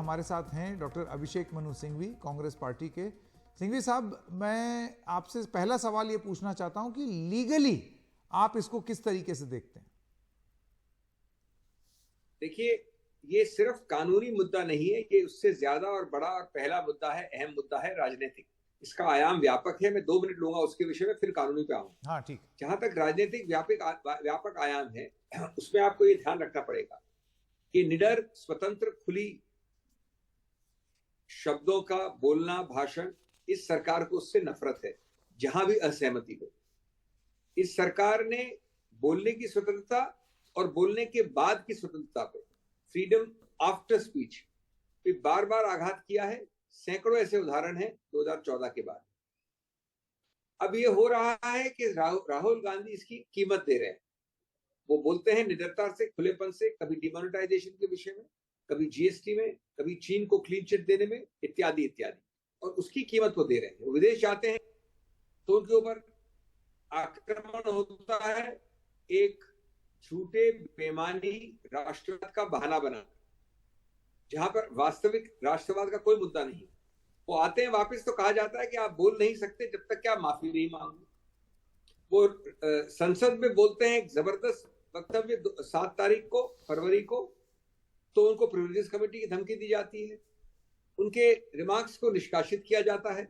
हमारे साथ हैं डॉक्टर अभिषेक मनु सिंघवी, कांग्रेस पार्टी के। सिंघवी साहब, मैं आपसे पहला सवाल ये पूछना चाहता हूं कि लीगली आप इसको किस तरीके से देखते हैं? देखिए, ये सिर्फ कानूनी मुद्दा नहीं है, ये उससे ज्यादा और बड़ा और पहला मुद्दा है, अहम मुद्दा है राजनीतिक। इसका आयाम व्यापक है। मैं 2 मिनट लूंगा उसके विषय में, फिर कानूनी पे आऊंगा। हाँ, ठीक। जहां तक राजनीतिक व्यापक आयाम है, उसमें आपको ये ध्यान रखना पड़ेगा कि निडर, स्वतंत्र, खुली शब्दों का बोलना, भाषण, इस सरकार को उससे नफरत है, जहां भी असहमति हो। इस सरकार ने बोलने की स्वतंत्रता और बोलने के बाद की स्वतंत्रता पे, फ्रीडम आफ्टर स्पीच पे बार बार आघात किया है। सैकड़ों ऐसे उदाहरण हैं 2014 के बाद। अब ये हो रहा है कि राहुल गांधी इसकी कीमत दे रहे हैं। वो बोलते हैं निडरता से, खुलेपन से, कभी डिमोनेटाइजेशन के विषय में, कभी जीएसटी में, कभी चीन को क्लीन चिट देने में, इत्यादि इत्यादि, और उसकी कीमत वो दे रहे हैं। वो विदेश जाते हैं तो उनके ऊपर आक्रमण होता है, एक झूठे बेमानी राष्ट्रवाद का बहाना बना, जहां पर वास्तविक राष्ट्रवाद का कोई मुद्दा नहीं। वो आते हैं वापस तो कहा जाता है कि आप बोल नहीं सकते जब तक कि आप माफी नहीं मांगो। वो संसद में बोलते हैं एक जबरदस्त वक्तव्य 7 तारीख को, फरवरी को, तो उनको प्रिविलेजेस कमेटी की धमकी दी जाती है, उनके रिमार्क्स को निष्कासित किया जाता है।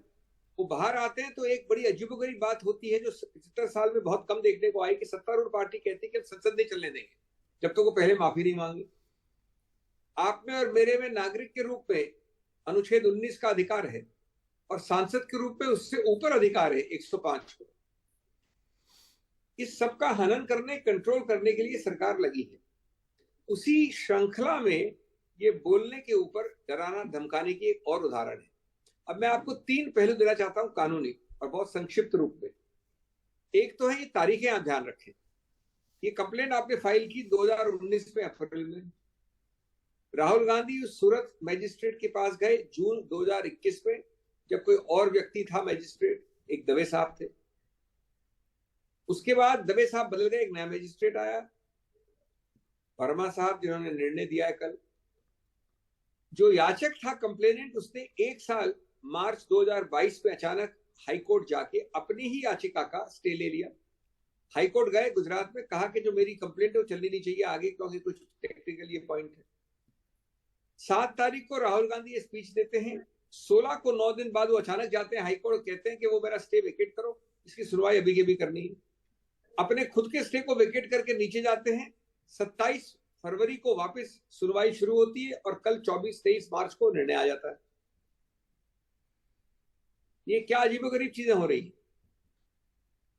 वो बाहर आते हैं तो एक बड़ी अजीबोगरीब बात होती है जो 75 साल में बहुत कम देखने को आई, कि सत्तारूढ़ पार्टी कहती है कि संसद नहीं चलने देंगे जब तक वो पहले माफी नहीं मांगे। आप में और मेरे में नागरिक के रूप में अनुच्छेद 19 का अधिकार है, और सांसद के रूप में उससे ऊपर अधिकार है 105 को। इस सब का हनन करने, कंट्रोल करने के लिए सरकार लगी है। उसी श्रृंखला में ये बोलने के ऊपर डराना धमकाने की एक और उदाहरण है। अब मैं आपको 3 पहलू देना चाहता हूं कानूनी, और बहुत संक्षिप्त रूप में। एक तो है ये तारीखें, आप ध्यान रखें। ये कंप्लेंट आपने फाइल की 2019 में अप्रैल में। राहुल गांधी उस सूरत मैजिस्ट्रेट के पास गए जून 2021 में, जब कोई और व्यक्ति था मैजिस्ट्रेट, एक दवे साहब थे। उसके बाद दवे साहब बदल गए, एक नया मैजिस्ट्रेट आया, वर्मा साहब, जिन्होंने निर्णय दिया है कल। जो याचक था, कंप्लेनेंट, उसने 1 साल मार्च 2022 में अचानक हाईकोर्ट जाके अपनी ही याचिका का स्टे ले लिया। हाईकोर्ट गए गुजरात में, कहा कि जो मेरी कंप्लेंट है वो चलनी नहीं चाहिए आगे, क्योंकि कुछ टेक्निकल ये पॉइंट है। 7 तारीख को राहुल गांधी ये स्पीच देते हैं। 16 को 9 दिन बाद वो अचानक जाते हैं हाईकोर्ट, कहते हैं कि वो मेरा स्टे वेकेट करो, इसकी सुनवाई अभी के भी करनी है। अपने खुद के स्टे को वेकेट करके नीचे जाते हैं। 27 फरवरी को वापस सुनवाई शुरू होती है, और कल 24-23 मार्च को निर्णय आ जाता है। ये क्या अजीबोगरीब चीजें हो रही हैं।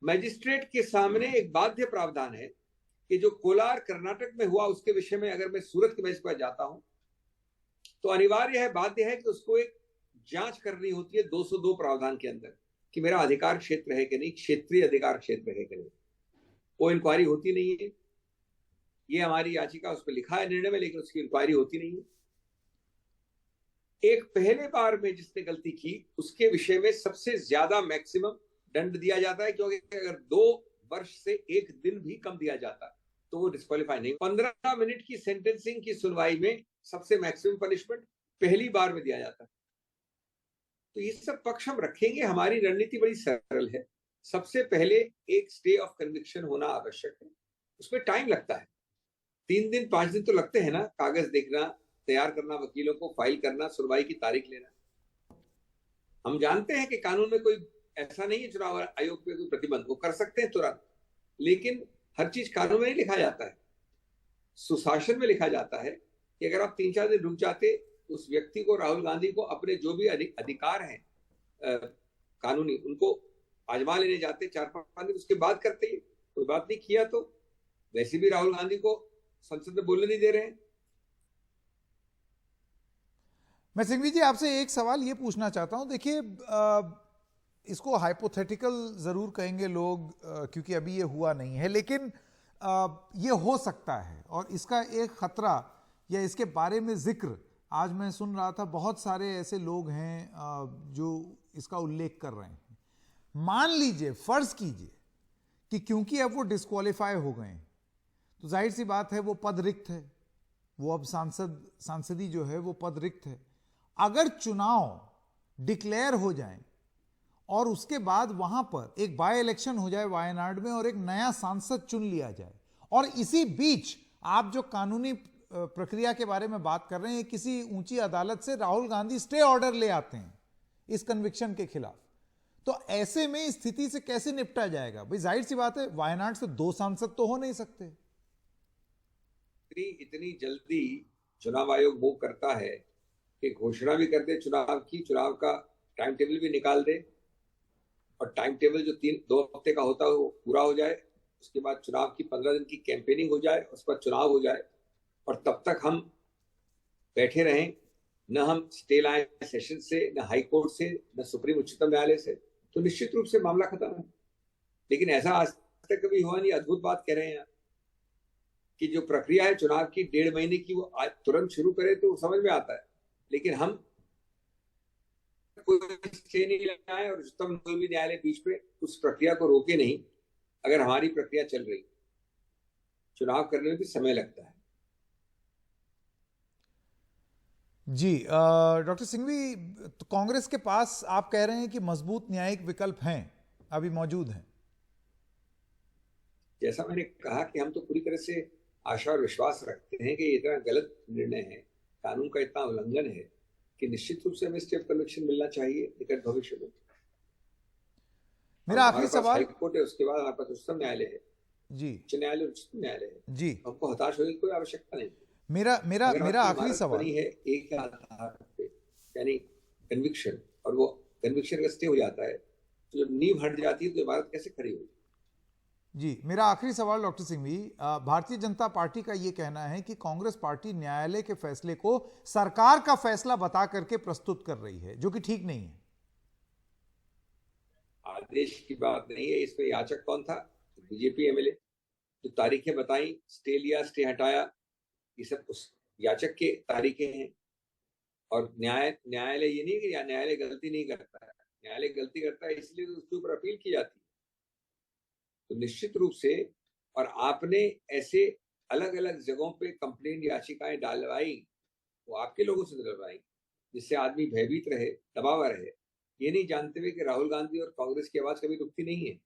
मैजिस्ट्रेट के सामने एक बाध्य प्रावधान है कि जो कोलार कर्नाटक में हुआ उसके विषय में अगर मैं सूरत के बेंच पर जाता हूं तो अनिवार्य है, बाध्य है कि उसको एक जांच करनी होती है 202 प्रावधान के अंदर, कि मेरा अधिकार क्षेत्र है कि नहीं, क्षेत्रीय अधिकार क्षेत्र है कि नहीं। वो इंक्वायरी होती नहीं है। ये हमारी याचिका उस पर लिखा है निर्णय में, लेकिन उसकी इंक्वायरी होती नहीं है। एक पहले बार में जिसने गलती की उसके विषय में सबसे ज्यादा मैक्सिमम दंड दिया जाता है, क्योंकि अगर 2 वर्ष से 1 दिन भी कम दिया जाता तो वो डिस्क्वालीफाई नहीं। 15 मिनट की सेंटेंसिंग की सुनवाई में सबसे मैक्सिमम पनिशमेंट पहली बार में दिया जाता है। तो ये सब पक्ष हम रखेंगे। हमारी रणनीति बड़ी सरल है। सबसे पहले एक स्टे ऑफ कन्विक्शन होना आवश्यक है। उसमें टाइम लगता है, 3 दिन 5 दिन तो लगते हैं ना, कागज देखना, तैयार करना, वकीलों को फाइल करना, सुनवाई की तारीख लेना। हम जानते हैं कि कानून में कोई ऐसा नहीं है, चुनाव आयोग पे कोई प्रतिबंध, वो कर सकते हैं तुरंत, लेकिन हर चीज कानून में नहीं लिखा जाता है। सुशासन में लिखा जाता है कि अगर आप 3-4 दिन रुक जाते, उस व्यक्ति को, राहुल गांधी को, अपने जो भी अधिकार हैं कानूनी, उनको आजमा लेने जाते 4-5 दिन, उसके बाद करते। कोई बात नहीं किया तो वैसे भी राहुल गांधी को संसद में बोलने नहीं दे रहे हैं। मैं सिंघवी जी आपसे एक सवाल ये पूछना चाहता हूं। देखिए, इसको हाइपोथेटिकल जरूर कहेंगे लोग, क्योंकि अभी ये हुआ नहीं है, लेकिन ये हो सकता है, और इसका एक खतरा या इसके बारे में जिक्र आज मैं सुन रहा था, बहुत सारे ऐसे लोग हैं जो इसका उल्लेख कर रहे हैं। मान लीजिए, फर्ज कीजिए कि क्योंकि अब वो डिस्क्वालीफाई हो गए हैं, तो जाहिर सी बात है वो पद रिक्त है, वो अब सांसदी जो है वो पद रिक्त है। अगर चुनाव डिक्लेयर हो जाए और उसके बाद वहां पर एक बाय इलेक्शन हो जाए वायनाड में और एक नया सांसद चुन लिया जाए, और इसी बीच आप जो कानूनी प्रक्रिया के बारे में बात कर रहे हैं, किसी ऊंची अदालत से राहुल गांधी स्टे ऑर्डर ले आते हैं इस कन्विक्शन के खिलाफ, तो ऐसे में स्थिति से कैसे निपटा जाएगा? भाई जाहिर सी बात है, वायनाड से 2 सांसद तो हो नहीं सकते। इतनी जल्दी चुनाव आयोग मूव करता है कि घोषणा भी कर दे चुनाव की, चुनाव का टाइम टेबल भी निकाल दे, और टाइम टेबल जो 2 हफ्ते का होता है वो पूरा हो जाए, उसके बाद चुनाव की 15 दिन की कैंपेनिंग हो जाए, उसके बाद चुनाव हो जाए, और तब तक हम बैठे रहें, न हम स्टे लाए सेशन से, न हाई कोर्ट से, न सुप्रीम उच्चतम न्यायालय से, तो निश्चित रूप से मामला खत्म है। लेकिन ऐसा आज तक कभी हुआ नहीं। अद्भुत बात कह रहे हैं कि जो प्रक्रिया है चुनाव की 1.5 महीने की, वो आज तुरंत शुरू करे तो समझ में आता है, लेकिन हम कोई स्टे नहीं लाए और उच्चतम न्यायालय बीच में उस प्रक्रिया को रोके नहीं। अगर हमारी प्रक्रिया चल रही, चुनाव करने में भी समय लगता है। जी डॉक्टर सिंघवी, तो कांग्रेस के पास आप कह रहे हैं कि मजबूत न्यायिक विकल्प हैं, अभी मौजूद हैं। जैसा मैंने कहा कि हम तो पूरी तरह से आशा और विश्वास रखते हैं कि ये इतना गलत निर्णय है, कानून का इतना उल्लंघन है कि निश्चित रूप से हमें स्टे ऑफ कन्विक्शन मिलना चाहिए निकट भविष्य में। मेरा आखिरी सवाल, हाई कोर्ट है, उसके बाद हमारे पास उच्चतम न्यायालय है जी, उच्च न्यायालय, उच्चतम न्यायालय है जी, हमको हताश होने की कोई आवश्यकता नहीं। मेरा आखिरी सवाल है एक आधार पे, यानी कन्विक्शन, और वो कन्विक्शन का स्टे हो जाता है, तो जब नींव हट जाती है तो इमारत कैसे खड़ी होगी? जी, मेरा आखिरी सवाल डॉक्टर सिंघवी, भारतीय जनता पार्टी का यह कहना है कि कांग्रेस पार्टी न्यायालय के फैसले को सरकार का फैसला बता करके प्रस्तुत कर रही है, जो कि ठीक नहीं है। आदेश की बात नहीं है, इसमें याचक कौन था? बीजेपी एमएलए, जो तारीखें बताई, स्टे लिया, स्टे हटाया, ये सब उस याचक के तारीखें हैं। और न्यायालय ये नहीं कि न्यायालय गलती नहीं करता है, न्यायालय गलती करता है इसलिए तो उसके ऊपर अपील की जाती है। तो निश्चित रूप से, और आपने ऐसे अलग अलग जगहों पे कंप्लेंट याचिकाएं डालवाई, वो आपके लोगों से डलवाई, जिससे आदमी भयभीत रहे, दबावा रहे, ये नहीं जानते हुए कि राहुल गांधी और कांग्रेस की आवाज कभी रुकती नहीं है।